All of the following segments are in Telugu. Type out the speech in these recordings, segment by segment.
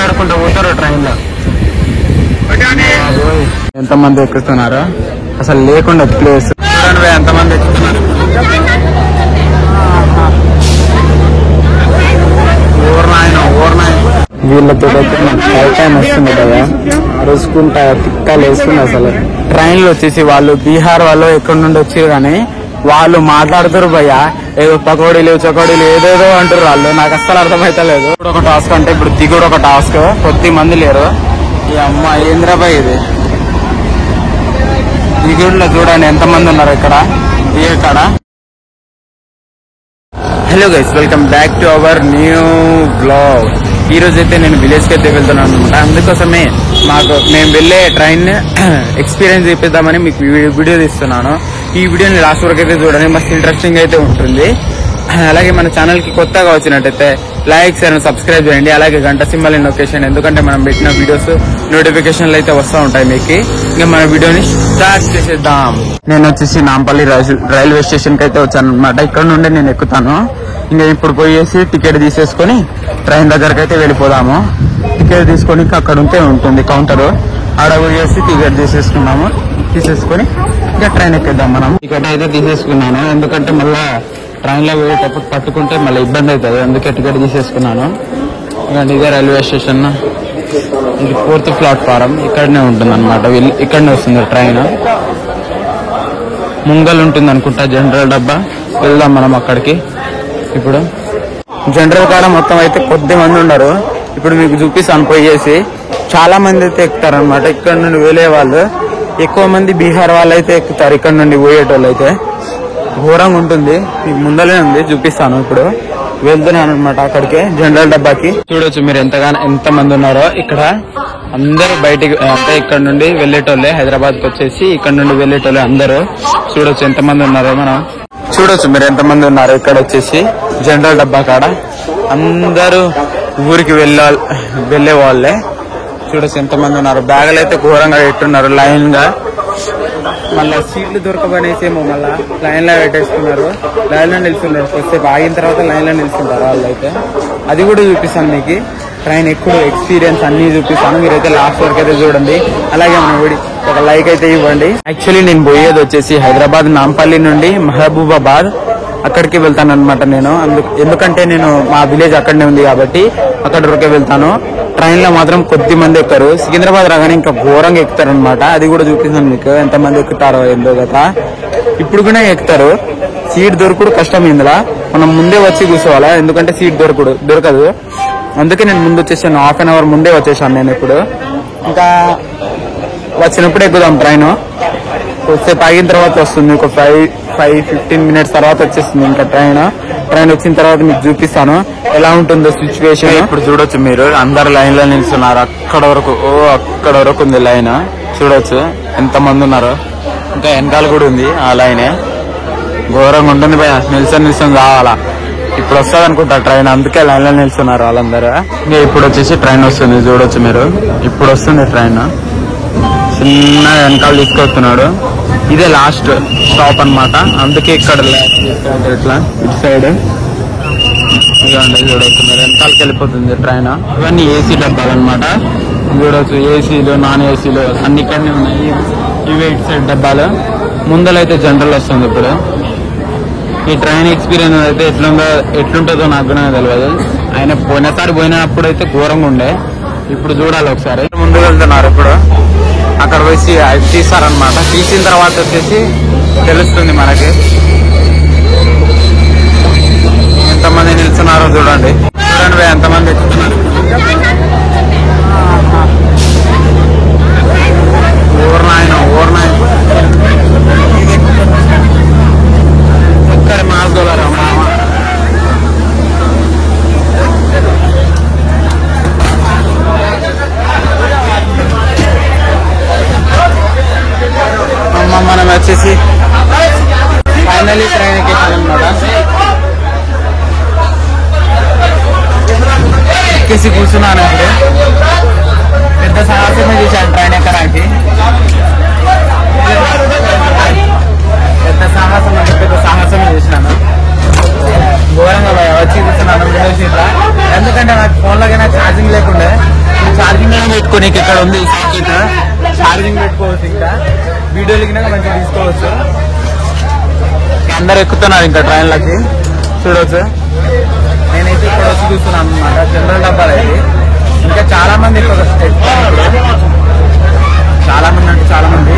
మాట్లాడుకుంటూ పోతారు ట్రైన్ లో. ఎంతమంది ఎక్కుతున్నారు అసలు లేకుండా ప్లేస్ చూడండి, ఎంతమంది ఎక్కుతున్నారు. వీళ్ళతో టైం వస్తుంది కదా, అరుచుకుంటా తిక్కాలు వేస్తుంది. అసలు ట్రైన్లు వచ్చేసి వాళ్ళు బీహార్ వాళ్ళు ఎక్కడి నుండి వచ్చారు కానీ వాళ్ళు మాట్లాడుతారు భయ్యా, ఏదో పకోడీలు చకోడీలు ఏదేదో అంటారు వాళ్ళు. నాకు అస్సలు అర్థమైతలేదు. ఇప్పుడు ఒక టాస్క్ అంటే ఇప్పుడు దిగుడు ఒక టాస్క్, కొద్ది మంది లేరు. ఈ అమ్మ ఏంద్రాబాయ్ ఇది దిగుడులో చూడండి ఎంతమంది ఉన్నారు ఇక్కడ ఇక్కడ. Hello guys, welcome back to our new blog. ఈ రోజు అయితే నేను విలేజ్ కి అయితే వెళ్తున్నాను అనమాట. అందుకోసమే మేము వెళ్లే ట్రైన్ ఎక్స్పీరియన్స్ చూపిద్దామని మీకు వీడియో తీస్తున్నాను. ఈ వీడియోని లాస్ట్ వరకు అయితే చూడండి, మస్తు ఇంట్రెస్టింగ్ అయితే ఉంటుంది. అలాగే మన ఛానల్ కి కొత్తగా వచ్చినట్టయితే లైక్ అండ్ సబ్స్క్రైబ్ చేయండి. అలాగే గంట సింబల్ నొకేషన్, ఎందుకంటే మనం పెట్టిన వీడియోస్ నోటిఫికేషన్లు అయితే వస్తూ ఉంటాయి మీకు. ఇంకా మన వీడియోని స్టార్ట్ చేసేద్దాం. నేను వచ్చేసి నాంపల్లి రైల్వే స్టేషన్ కి అయితే వచ్చాను అనమాట. ఇక్కడ నుండి నేను ఎక్కుతాను. ఇంకా ఇప్పుడు పోయేసి టికెట్ తీసేసుకొని ట్రైన్ దగ్గరకు అయితే వెళ్ళిపోదాము. టికెట్ తీసుకొని అక్కడ ఉంటే ఉంటుంది కౌంటర్, ఆడ పోయేసి టికెట్ తీసేసుకొని ఇంకా ట్రైన్ ఎక్కేద్దాం. మనం టికెట్ అయితే తీసేసుకున్నాను, ఎందుకంటే మళ్ళా ట్రైన్ లో పోయేటప్పుడు పట్టుకుంటే మళ్ళీ ఇబ్బంది అవుతుంది. అందుకే టికెట్ తీసేసుకున్నాను. ఇదే రైల్వే స్టేషన్, ఇది 4th ప్లాట్ఫారం. ఇక్కడనే ఉంటుంది అనమాట, ఇక్కడనే వస్తుంది ట్రైన్. ముంగల్ ఉంటుంది అనుకుంటా జనరల్ డబ్బా. వెళ్దాం మనం అక్కడికి. ఇప్పుడు జనరల్ కాడ మొత్తం అయితే కొద్ది మంది ఉన్నారు. ఇప్పుడు మీకు చూపిస్తాను పోయేసి. చాలా మంది అయితే ఎక్కుతారనమాట. ఇక్కడ నుండి వెళ్ళే వాళ్ళు ఎక్కువ మంది బీహార్ వాళ్ళు అయితే ఎక్కుతారు. ఇక్కడ నుండి పోయేటోళ్ళు అయితే ఘోరంగా ఉంటుంది. మీకు ముందలే ఉంది, చూపిస్తాను. ఇప్పుడు వెళ్తున్నాను అనమాట అక్కడికి, జనరల్ డబ్బాకి. చూడొచ్చు మీరు ఎంత మంది ఉన్నారో ఇక్కడ. అందరూ బయటికి అంటే ఇక్కడ నుండి వెళ్లేటోళ్ళే, హైదరాబాద్ కి వచ్చేసి ఇక్కడ నుండి వెళ్లేటోళ్ళే అందరూ. చూడొచ్చు ఎంతమంది ఉన్నారో మనం. చూడొచ్చు మీరు ఎంతమంది ఉన్నారు ఇక్కడ వచ్చేసి జనరల్ డబ్బా కాడ. అందరూ ఊరికి వెళ్లే వాళ్ళే. చూడొచ్చు ఎంతమంది ఉన్నారు. బ్యాగులు అయితే ఘోరంగా పెట్టున్నారు లైన్ గా. మళ్ళా సీట్లు దొరకబనేసేమో మళ్ళా లైన్ లో పెట్టేసుకున్నారు. లైన్ లో నిల్చున్నారు. కొద్దిసేపు ఆగిన తర్వాత లైన్ లో నిల్చుంటారు వాళ్ళు అయితే. అది కూడా చూపిస్తాను మీకు. ట్రైన్ ఎక్కువ ఎక్స్పీరియన్స్ అన్ని చూపిస్తాను. మీరైతే లాస్ట్ వరకు అయితే చూడండి. అలాగే మన వీడి ఒక లైక్ అయితే ఇవ్వండి. యాక్చువల్లీ నేను పోయేది వచ్చేసి హైదరాబాద్ నాంపల్లి నుండి మహబూబాబాద్ అక్కడికి వెళ్తాను అనమాట నేను. ఎందుకంటే నేను మా విలేజ్ అక్కడనే ఉంది కాబట్టి అక్కడ వరకే వెళ్తాను. ట్రైన్ లో మాత్రం కొద్ది మంది ఎక్కుతారు. సికింద్రాబాద్ రాగానే ఇంకా ఘోరంగా ఎక్కుతారు అనమాట. అది కూడా చూపిస్తాను మీకు ఎంతమంది ఎక్కుతారో ఏందో కదా. ఇప్పుడు కూడా ఎక్కుతారు. సీట్ దొరకడు కష్టం. ఇందులో మనం ముందే వచ్చి కూర్చోవాలా, ఎందుకంటే సీట్ దొరకదు. అందుకే నేను ముందు వచ్చేసాను. హాఫ్ అన్ అవర్ ముందే వచ్చేసాను నేను. ఇప్పుడు ఇంకా వచ్చినప్పుడు ఎక్కుదాం ట్రైన్. కొద్దిసేపు ఆగిన తర్వాత వస్తుంది. ఒక 5-15 మినిట్స్ తర్వాత వచ్చేస్తుంది ఇంకా ట్రైన్ వచ్చిన తర్వాత మీకు చూపిస్తాను ఎలా ఉంటుందో సిచ్యువేషన్. ఇప్పుడు చూడొచ్చు మీరు అందరు లైన్ లో నిల్చున్నారు. అక్కడ వరకు ఉంది లైన్. చూడొచ్చు ఎంత మంది ఉన్నారు. ఇంకా వెనకాల కూడా ఉంది ఆ లైనే. ఘోరంగా ఉంటుంది భయ. నిల్చొని కావాలా. ఇప్పుడు వస్తుంది అనుకుంటా ట్రైన్, అందుకే లైన్ లో నిల్చున్నారు వాళ్ళందరూ. ఇంకా ఇప్పుడు వచ్చేసి ట్రైన్ వస్తుంది. చూడొచ్చు మీరు, ఇప్పుడు వస్తుంది ట్రైన్. చిన్న వెనకాల తీసుకొస్తున్నాడు. ఇదే లాస్ట్ స్టాప్ అనమాట. అందుకే ఇక్కడ ఇట్లా ఇటు సైడ్ చూడొచ్చు మీరు, వెనకాలకి వెళ్ళిపోతుంది ట్రైన్. ఇవన్నీ ఏసీ డబ్బాలు అనమాట. చూడొచ్చు ఏసీలు నాన్ ఏసీలు అన్ని ఇక్కడనే ఉన్నాయి. ఇవే ఇటు సైడ్ డబ్బాలు. ముందలైతే జనరల్ వస్తుంది. ఇప్పుడు ఈ ట్రైన్ ఎక్స్పీరియన్స్ అయితే ఎట్లుంటుందో నాకు కూడా తెలియదు. ఆయన పోయినసారి పోయినప్పుడు అయితే ఘోరంగా ఉండే. ఇప్పుడు చూడాలి ఒకసారి. ముందు వెళ్తున్నారు. ఇప్పుడు అక్కడ వచ్చి అది తీస్తారనమాట. తీసిన తర్వాత వచ్చేసి తెలుస్తుంది మనకి ఎంతమంది నిల్చున్నారో. చూడండి ఎంతమంది ఎక్కుతున్నారు. మనం వచ్చేసి ఫైనల్లీ ట్రైన్ ఎక్కేసామన్నమాట. ఎక్కేసి కూర్చున్నాను. ఇప్పుడు పెద్ద సాహసమే చేశాను ట్రైన్ ఎక్కడానికి. పెద్ద సాహసమే చేసినాను. ఘోరంగా వచ్చి కూర్చున్నాను విండో సీట్లో. ఎందుకంటే నాకు ఫోన్లో కన్నా ఛార్జింగ్ లేకుండే పెట్టుకోనికి ఇక్కడ ఉంది సాకెట్, ఛార్జింగ్ పెట్టుకోవచ్చు, ఇంకా వీడియోలు కింద మంచిగా తీసుకోవచ్చు. అందరు ఎక్కుతున్నారు ఇంకా ట్రైన్లకి చూడవచ్చు. నేనైతే ఇక్కడ వచ్చి చూస్తున్నాను అనమాట జనరల్ డబ్బాలు అయితే. ఇంకా చాలా మంది చాలా మంది అంటే చాలా మంది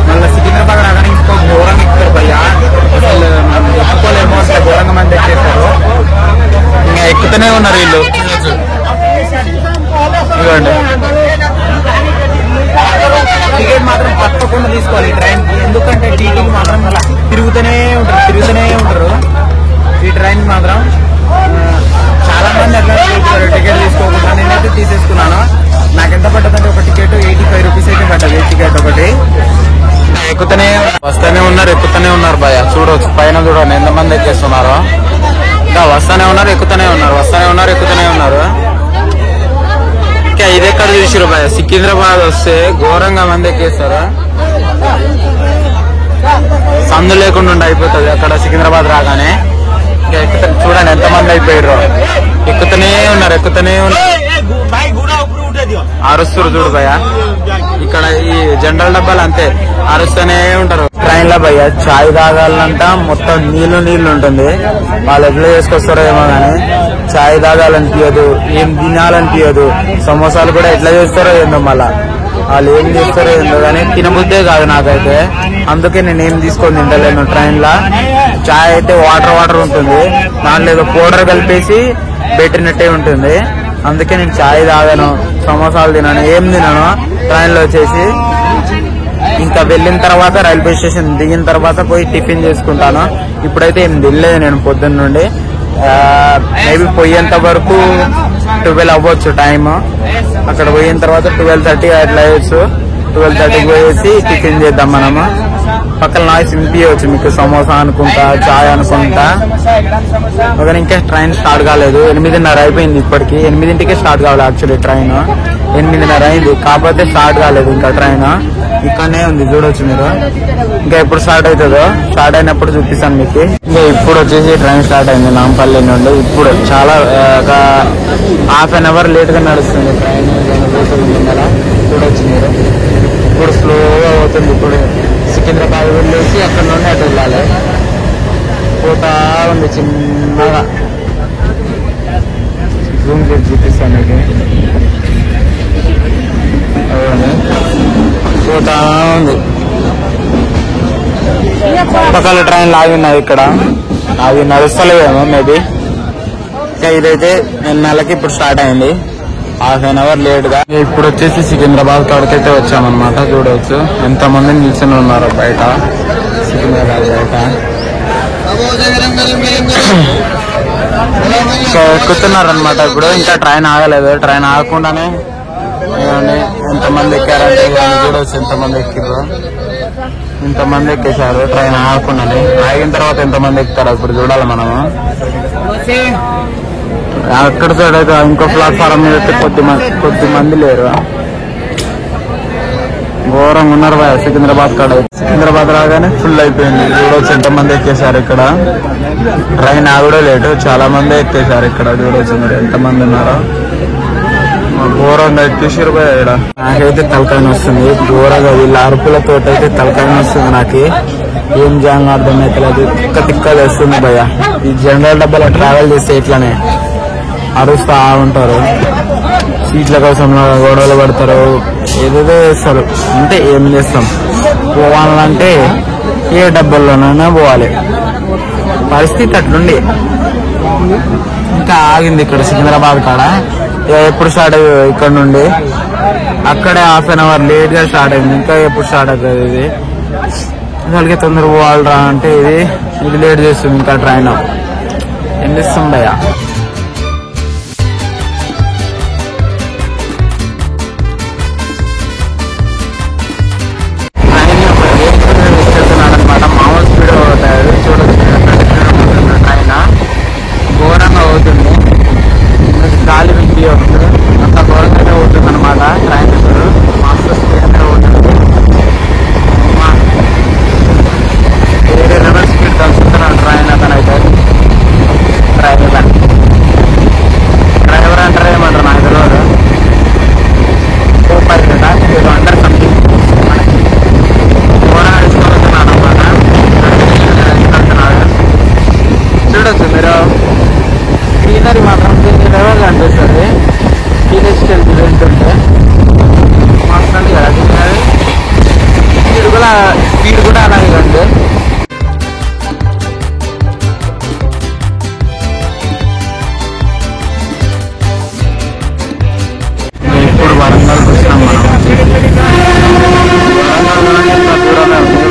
మళ్ళీ సికింద్రాబాద్ రాగానే ఇంకో ఘోరంగా ఎక్కుతారు భయ్యా. అసలు ఎక్కుకోలేమో, అసలు ఘోరంగా మంది ఎక్కేస్తారు. ఇంకా ఎక్కుతూనే ఉన్నారు వీళ్ళు. ఇవ్వండి టికెట్ మాత్రం తప్పకుండా తీసుకోవాలి ఈ ట్రైన్ కి. ఎందుకంటే టీటీకి మాత్రం తిరుగుతూనే ఉంటారు ఈ ట్రైన్ మాత్రం. చాలా మంది అట్లా టికెట్ తీసుకోకుండా నేనైతే తీసేసుకున్నాను. నాకు ఎంత పడ్డదంటే ఒక టికెట్ 85 రూపీస్ అయితే పడ్డది టికెట్ ఒకటి. ఎక్కుతూనే వస్తూనే ఉన్నారు భయ. చూడవచ్చు పైన చూడండి ఎంతమంది ఎక్కేస్తున్నారో. ఇంకా వస్తూనే ఉన్నారు ఎక్కుతూనే ఉన్నారు. ఇంకా ఇది ఎక్కడ చూసిరు భయ, సికింద్రాబాద్ వస్తే ఘోరంగా మంది ఎక్కేస్తారు. సందు లేకుండా అయిపోతుంది అక్కడ సికింద్రాబాద్ రాగానే. ఇంకా చూడండి ఎంతమంది అయిపోయారు. ఎక్కుతూనే ఉన్నారు. అరుస్తారు చూడు భయ. ఇక్కడ ఈ జనరల్ డబ్బాలు అంతే అరుస్తూనే ఉంటారు. ట్రైన్ లో భయ చాయ్ తాగాలంట మొత్తం నీళ్లు ఉంటుంది. వాళ్ళు ఎట్లా చేసుకొస్తారో ఏమో గానీ చాయ్ తాగాలనిపించదు, ఏం తినాలనిపించదు. సమోసాలు కూడా ఎట్లా చేస్తారో ఏందో, మళ్ళా వాళ్ళు ఏం చేస్తారో ఏందో కానీ తినబుద్దే కాదు నాకైతే. అందుకే నేనేం తీసుకొని తింటలేను ట్రైన్ లా. చాయ్ అయితే వాటర్ ఉంటుంది, దాంట్లో ఏదో పౌడర్ కలిపేసి పెట్టినట్టే ఉంటుంది. అందుకే నేను చాయ్ తాగాను, సమోసాలు తినను, ఏం తినను ట్రైన్ లో వచ్చేసి. ఇంకా వెళ్ళిన తర్వాత రైల్వే స్టేషన్ దిగిన తర్వాత పోయి టిఫిన్ చేసుకుంటాను. ఇప్పుడైతే ఏం తినలేదు నేను పొద్దున్న నుండి. మేబీ పోయేంత వరకు 12 అవ్వచ్చు టైమ్. అక్కడ పోయిన తర్వాత 12:30 అట్లా అయ్యొచ్చు. 12:30కి పోయేసి టిఫిన్ చేద్దాం మనము. పక్కన నాయిస్ వినిపించవచ్చు మీకు, సమోసా అనుకుంటా, చాయ్ అనుకుంటా. ఒకవేళ ఇంకా ట్రైన్ స్టార్ట్ కాలేదు. 8:30 అయిపోయింది ఇప్పటికి. 8ంటికే స్టార్ట్ కావాలి యాక్చువల్లీ ట్రైన్. 8:30 అయింది, కాకపోతే స్టార్ట్ కాలేదు ఇంకా ట్రైన్. ఇక్కడనే ఉంది చూడవచ్చు మీరు. ఇంకా ఎప్పుడు స్టార్ట్ అవుతుందో, స్టార్ట్ అయినప్పుడు చూపిస్తాను మీకు. ఇంకా ఇప్పుడు వచ్చేసి ట్రైన్ స్టార్ట్ అయింది నాంపల్లి నుండి. ఇప్పుడు చాలా ఒక ½ an hour లేట్ గా నడుస్తుంది ట్రైన్. చూడవచ్చు మీరు. ఇప్పుడు స్లోగా అవుతుంది. ఇప్పుడు సికింద్రాబాద్ వెళ్ళేసి అక్కడ నుండి అటు వెళ్ళాలి. పోతా ఉంది చిన్నగా. జూమ్ చేసి చూపిస్తాను మీకు. పోతా ఉంది. పక్కన ట్రైన్లు ఆగి ఉన్నాయి ఇక్కడ, అవి నడుస్తలేవేమో మేబీ. ఇంకా ఇదైతే 9:00కి ఇప్పుడు స్టార్ట్ అయింది, ½ an hour లేట్ గా. ఇప్పుడు వచ్చేసి సికింద్రాబాద్ కాడికైతే వచ్చామన్నమాట. చూడవచ్చు ఎంతమంది నిల్చొని ఉన్నారు బయట, సికింద్రాబాద్ బయట. ఎక్కుతున్నారు అనమాట ఇప్పుడు. ఇంకా ట్రైన్ ఆగలేదు. ట్రైన్ ఆగకుండానే ఎంతమంది ఎక్కారంటే చూడవచ్చు ఎంతమంది ఎక్కిర్రు. ఇంతమంది ఎక్కేశారు ట్రైన్ ఆగకుండానే. ఆగిన తర్వాత ఎంతమంది ఎక్కుతారు ఇప్పుడు చూడాలి మనము. అక్కడ సైడ్ అయితే ఇంకో ప్లాట్ఫారం మీద అయితే కొద్ది మంది లేరు, ఘోరంగా ఉన్నారు భయ. సికింద్రాబాద్ కాడ సికింద్రాబాద్ రాగానే ఫుల్ అయిపోయింది. చూడవచ్చు ఎంతమంది ఎక్కేశారు ఇక్కడ. ట్రైన్ ఆగడం లేటు, చాలా మంది ఎక్కేశారు ఇక్కడ. చూడవచ్చు మీరు ఎంతమంది ఉన్నారో. ఘోరంగా ఎక్కేసారు భయ. ఇక్కడ నాకైతే తలకాయ వస్తుంది ఘోరంగా. వీళ్ళ అరుపులతో అయితే తలకాయ వస్తుంది నాకు. ఏం చేయాలని అర్థం అవుతలేదు, తిక్కలు వేస్తుంది భయ. ఈ జనరల్ డబ్బాలో ట్రావెల్ చేస్తే ఇట్లానే అరుస్తా ఉంటారు. సీట్ల కోసం గొడవలు పడతారు, ఏదేదో చేస్తారు. అంటే ఏం చేస్తాం, పోవాలంటే ఏ డబ్బాల్లోనైనా పోవాలి. పరిస్థితి అట్లుండి ఇంకా ఆగింది ఇక్కడ సికింద్రాబాద్ కాడ. ఎప్పుడు స్టార్ట్ అయ్యి ఇక్కడ నుండి అక్కడే ½ an hour లేట్ గా స్టార్ట్ అయింది. ఇంకా ఎప్పుడు స్టార్ట్ అవుతుంది ఇది? అసలుకి తొందర పోవాలరా అంటే ఇది లేట్ చేస్తుంది ఇంకా ట్రైన్. ఏం చేస్తాం భయ్యా. అనమాట మామూలు స్పీడ్ అవుతాయి. చూడొచ్చు ట్రైన్ ఘోరంగా అవుతుంది. గాలి విండి అవుతుంది, అంత ఘోరంగానే అవుతుంది అనమాట ట్రైన్. మాస్టర్ స్పీడ్ అవుతుంది. వేరే లెవెల్ స్పీడ్ కలుస్తున్నాను ట్రైన్ అతనైతే. ట్రైన్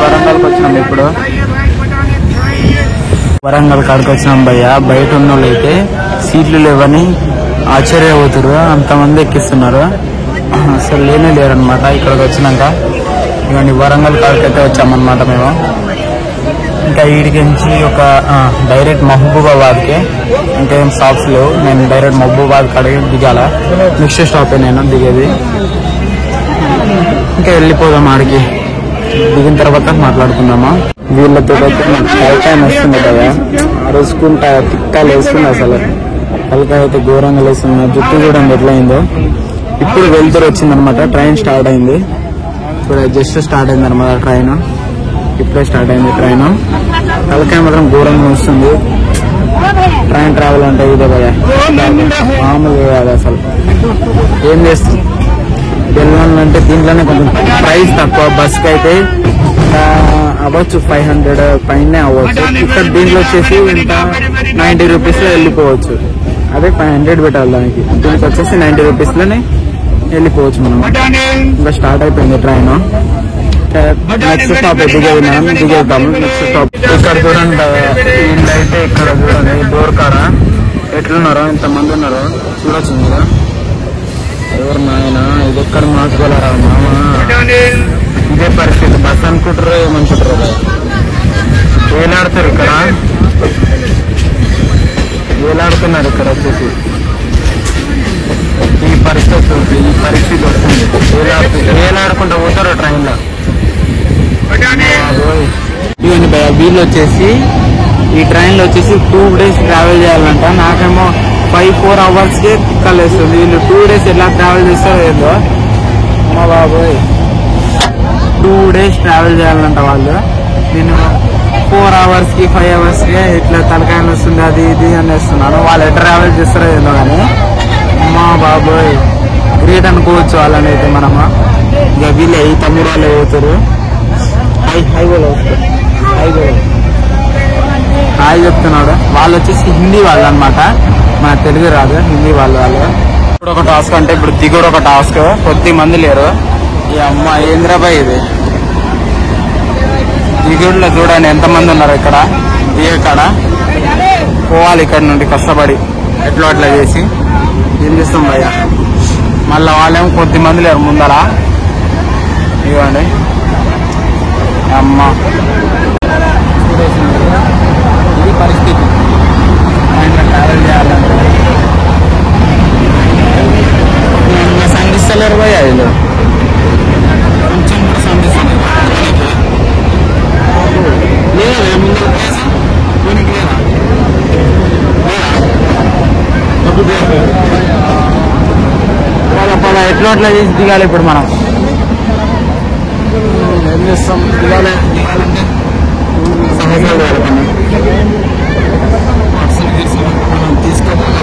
వరంగల్కి వచ్చినాం. ఇప్పుడు వరంగల్ కాడికి వచ్చినాం భయ్య. బయట ఉన్న వాళ్ళు అయితే సీట్లు లేవని ఆశ్చర్యపోతారు, అంతమంది ఎక్కిస్తున్నారు. అసలు లేనే లేరనమాట. ఇక్కడికి వచ్చినాక ఇవన్నీ వరంగల్ కాడికి అయితే వచ్చామన్నమాట మేము. ఇంకా వీడికి నుంచి ఒక డైరెక్ట్ మహబూబాబాద్కి, ఇంకేం స్టాప్స్ లేవు. నేను డైరెక్ట్ మహబూబాబాద్ కాడికి దిగాల. నెక్స్ట్ స్టాప్ నేను దిగేది. ఇంకా వెళ్ళిపోదాం ఆడికి. దిగిన తర్వాత మాట్లాడుకుందామా. వీళ్ళతో తలకాయ వస్తుంది కదా, అరుసుకుంటా తిక్కాలు వేస్తుంది. అసలు తలకాయ అయితే ఘోరంగా వేస్తుంది. జుట్టు చూడండి ఎట్లయిందో. ఇప్పుడు వెళ్తురు వచ్చిందనమాట. ట్రైన్ స్టార్ట్ అయింది. ఇప్పుడు జస్ట్ స్టార్ట్ అయింది అనమాట ట్రైన్. ఇప్పుడే స్టార్ట్ అయింది ట్రైన్. తలకాయ మాత్రం ఘోరంగా వస్తుంది. ట్రైన్ ట్రావెల్ అంటే ఇదే భయ, మామూలుగా కాదు అసలు. ఏం చేస్తుంది వెళ్ళాలంటే దీంట్లోనే కొంచెం ప్రైస్ తక్కువ. బస్కి అయితే అవ్వచ్చు 500 పైనే అవ్వచ్చు. ఇక్కడ దీంట్లో వచ్చేసి ఇంత 90 రూపీస్లో వెళ్ళిపోవచ్చు. అదే 500 పెట్టాలి దానికి. దీనికి వచ్చేసి 90 రూపీస్లోనే వెళ్ళిపోవచ్చు మనం. ఇంకా స్టార్ట్ అయిపోయింది ట్రైన్. నెక్స్ట్ స్టాప్ దిగేద్దాము. నెక్స్ట్ స్టాప్ ఇక్కడ చూడండి. వీళ్ళైతే ఇక్కడ చూడండి డోర్ కాడ ఎట్లున్నారో, ఇంతమంది ఉన్నారో చూడొచ్చు మీరు. ఎవరు నాయన ఇది ఎక్కడ మార్చుకోలేరా మామ. ఇదే పరిస్థితి. బస్ అనుకుంటారు ఏమనుకుంటారు, వేలాడుతారు. ఇక్కడ వేలాడుతున్నారు. ఇక్కడ వచ్చేసి ఈ పరిస్థితి వస్తుంది. వేలాడుకుంటూ పోతారు ట్రైన్ లో. ఇవన్నీ భయ. వీళ్ళు వచ్చేసి ఈ ట్రైన్ లో వచ్చేసి 2 days ట్రావెల్ చేయాలంట. నాకేమో 5-4 hours కే తిక్కలేస్తుంది. వీళ్ళు 2 days ఎలా ట్రావెల్ చేస్తారో ఏదో. మా బాబోయ్ 2 days ట్రావెల్ చేయాలంట వాళ్ళు. నేను 4 hours కి 5 hours కి ఇట్లా తలకాయలు వస్తుంది అది ఇది అనేస్తున్నాను. వాళ్ళు ఎట్లా ట్రావెల్ చేస్తారో ఏదో కానీ మా బాబోయ్ గ్రేట్ అనుకోవచ్చు వాళ్ళని అయితే మనము. ఇక వీళ్ళు ఈ తమ్ముడు వాళ్ళు అవుతారు. హాయ్ చెప్తున్నాడు. వాళ్ళు వచ్చేసి హిందీ వాళ్ళు అనమాట, మన తెలుగు రాదు, హిందీ వాళ్ళు. ఇప్పుడు ఒక టాస్క్ అంటే ఇప్పుడు దిగుడు ఒక టాస్క్. కొద్ది మంది లేరు. ఈ అమ్మ ఏంద్రాబాయ్ ఇది. దిగుడులో చూడండి ఎంతమంది ఉన్నారు. ఇక్కడ దిగక్కడ పోవాలి ఇక్కడ నుండి కష్టపడి ఎట్లా అట్లా చేసి. ఏం చేస్తాం భయ్య. మళ్ళీ వాళ్ళేమో కొద్ది మంది లేరు ముందర. ఇవ్వండి అమ్మ ఇది పరిస్థితి. ట్రావెల్ చేయాలంటే సంధిస్తలేరు భయ్య. వీళ్ళు కొంచెం కూడా సంధిస్తలేరు. పద ఎట్లా అట్లా చేసి దిగాలి. ఇప్పుడు మనం ఏం చేస్తాం, దిగాలంటే తీసుకోవాలి.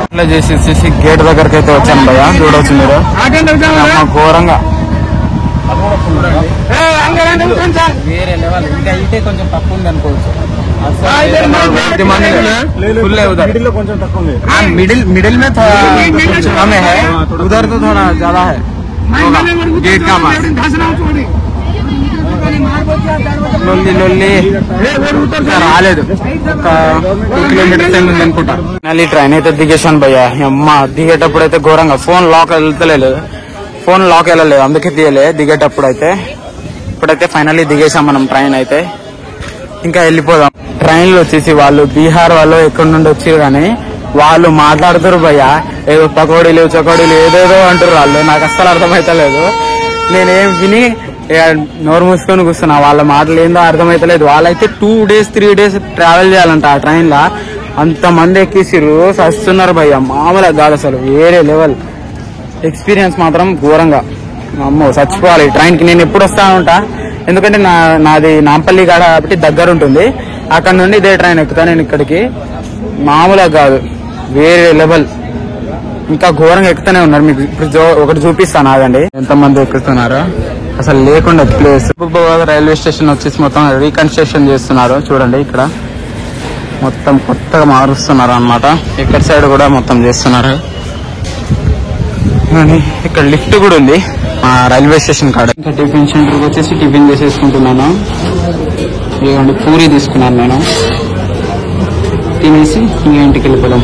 ఇట్లా చేసేసి గేట్ దగ్గరకి అయితే వచ్చాను భయ్య. చూడవచ్చు మీరు ఘోరంగా వేరే లెవెల్. ఇంకా ఇటే కొంచెం తక్కువ ఉంది అనుకోవచ్చు. मिडिल में थोड़ा कम है, उधर तो थोड़ा ज्यादा है गेट का पास. లొల్లి రాలేదు. ఒక 2 kilometers ఉంది అనుకుంటా. మళ్ళీ ట్రైన్ అయితే దిగేశాను భయ్య. అమ్మ దిగేటప్పుడు అయితే ఘోరంగా ఫోన్ లాక్ వెళ్తలేదు. ఫోన్ లాక్ వెళ్ళలేదు, అందుకే తీయలే దిగేటప్పుడు అయితే. ఇప్పుడైతే ఫైనల్లీ దిగేసాం మనం ట్రైన్ అయితే. ఇంకా వెళ్ళిపోదాం. ట్రైన్ లో వచ్చేసి వాళ్ళు బీహార్ వాళ్ళు ఎక్కడి నుండి వచ్చారు కానీ వాళ్ళు మాట్లాడుతారు భయ్య. ఏదో పకోడీలు చకోడీలు ఏదేదో అంటారు వాళ్ళు. నాకు అస్సలు అర్థమైతలేదు. నేనేం విని నోరు మూసుకొని కూర్చున్నా. వాళ్ళ మాటలు ఏందో అర్థమైతలేదు. వాళ్ళైతే 2 days 3 days ట్రావెల్ చేయాలంట ఆ ట్రైన్ లా. అంతమంది ఎక్కిసిరు, వస్తున్నారు భయ్య. మామూలుగా కాదు అసలు, వేరే లెవెల్ ఎక్స్పీరియన్స్ మాత్రం ఘోరంగా. అమ్మో చచ్చిపోవాలి. ట్రైన్ కి నేను ఎప్పుడు వస్తా ఉంటా, ఎందుకంటే నాది నాంపల్లి కాడ కాబట్టి దగ్గర ఉంటుంది. అక్కడ నుండి ఇదే ట్రైన్ ఎక్కుతా నేను ఇక్కడికి. మామూలుగా కాదు, వేరే లెవెల్. ఇంకా ఘోరంగా ఎక్కుతూనే ఉన్నారు. మీకు ఇప్పుడు ఒకటి చూపిస్తాను ఆగండి ఎంతమంది ఎక్కుతున్నారు. అసలు లేకుండా ప్లేస్. రైల్వే స్టేషన్ వచ్చేసి మొత్తం రీకన్స్ట్రక్షన్ చేస్తున్నారు. చూడండి ఇక్కడ మొత్తం కొత్తగా మారుస్తున్నారు అన్నమాట. ఇక్కడ సైడ్ కూడా మొత్తం చేస్తున్నారు. ఇక్కడ లిఫ్ట్ కూడా ఉంది రైల్వే స్టేషన్ కాడ. ఇంకా టిఫిన్ సెంటర్కి వచ్చేసి టిఫిన్ చేసేసుకుంటున్నాను. ఇదిగోండి పూరి తీసుకున్నాను నేను. తినేసి ఇంటికి వెళ్ళిపోదాం.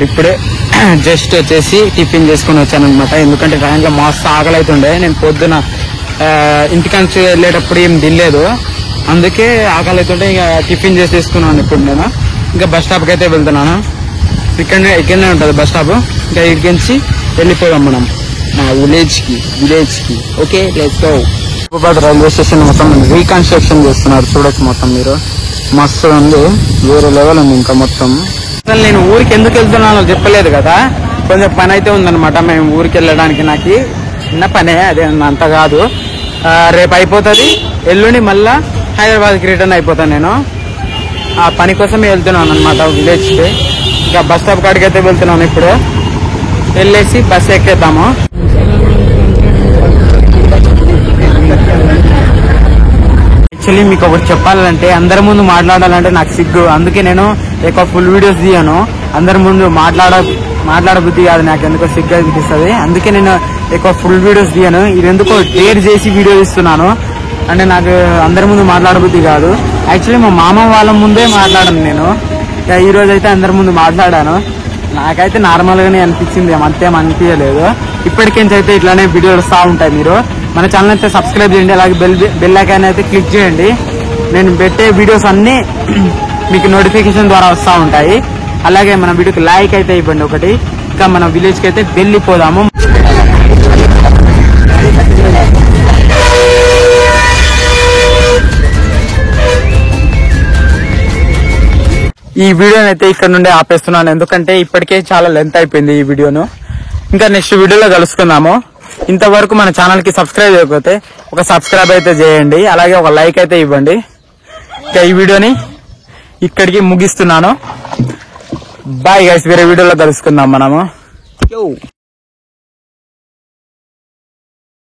ఇప్పుడే జస్ట్ వచ్చేసి టిఫిన్ చేసుకుని వచ్చాను అనమాట. ఎందుకంటే ట్రైన్లో మస్తు ఆకలి అవుతుండే. నేను పొద్దున ఇంటికంచి వెళ్ళేటప్పుడు ఏం తినలేదు, అందుకే ఆకలి అవుతుంటే ఇంకా టిఫిన్ చేసేసుకున్నాను. ఇప్పుడు నేను ఇంకా బస్ స్టాప్కి అయితే వెళ్తున్నాను. ఇక్కడనే ఉంటుంది బస్ స్టాప్. ఇంకా ఇక్కడికి వెళ్ళిపోదాం మనం మా విలేజ్ కి. Okay let's go. Hyderabad railway station మొత్తం రీకన్స్ట్రక్షన్ చేస్తున్నారు. చూడొచ్చు మొత్తం మీరు, మస్తు ఉంది, వేరే లెవెల్ ఉంది. ఇంకా మొత్తం అసలు నేను ఊరికి ఎందుకు వెళ్తున్నానో చెప్పలేదు కదా. కొంచెం పని అయితే ఉందన్నమాట. మేము ఊరికి వెళ్ళడానికి నాకు చిన్న పనే, అదే అంత కాదు. రేపు అయిపోతుంది. ఎల్లుండి మళ్ళా హైదరాబాద్కి రిటర్న్ అయిపోతాను నేను. ఆ పని కోసమే వెళ్తున్నాను అనమాట విలేజ్కి. ఇంకా బస్ స్టాప్ కాడికి అయితే వెళ్తున్నాను. ఇప్పుడు వెళ్ళేసి బస్ ఎక్కేద్దాము. యాక్చువల్లీ మీకు ఒకటి చెప్పాలంటే, అందరి ముందు మాట్లాడాలంటే నాకు సిగ్గు. అందుకే నేను ఎక్కువ ఫుల్ వీడియోస్ తీయను. అందరి ముందు మాట్లాడబుద్ధి కాదు, నాకు ఎందుకో సిగ్గు అనిపిస్తుంది. అందుకే నేను ఎక్కువ ఫుల్ వీడియోస్ తీయను. ఇది ఎందుకో డేర్ చేసి వీడియో తీస్తున్నాను. అంటే నాకు అందరి ముందు మాట్లాడబుద్ధి కాదు. యాక్చువల్లీ మా మామ వాళ్ళ ముందే మాట్లాడను నేను. ఈ రోజు అయితే అందరి ముందు మాట్లాడాను. నాకైతే నార్మల్ గానే అనిపించింది, అంతేం అనిపించలేదు. ఇప్పటికేంచి అయితే ఇట్లానే వీడియోలు వస్తూ ఉంటాయి. మీరు మన ఛానల్ అయితే సబ్స్క్రైబ్ చేయండి, అలాగే బెల్ ఐకాన్ అయితే క్లిక్ చేయండి. నేను పెట్టే వీడియోస్ అన్ని మీకు నోటిఫికేషన్ ద్వారా వస్తూ ఉంటాయి. అలాగే మన వీడియోకి లైక్ అయితే ఇవ్వండి ఒకటి. ఇంకా మన విలేజ్ కి అయితే వెళ్ళిపోదాము. ఈ వీడియోని అయితే ఇక్కడ నుండి ఆపేస్తున్నాను, ఎందుకంటే ఇప్పటికే చాలా లెంత్ అయిపోయింది ఈ వీడియోను. ఇంకా నెక్స్ట్ వీడియోలో కలుసుకుందాము. ఇంతవరకు మన ఛానల్ కి సబ్స్క్రైబ్ చేయకపోతే ఒక సబ్స్క్రైబ్ అయితే చేయండి, అలాగే ఒక లైక్ అయితే ఇవ్వండి. ఇంకా ఈ వీడియోని ఇక్కడికి ముగిస్తున్నాను. బాయ్ గైస్, వేరే వీడియోలో కలుసుకుందాం మనము.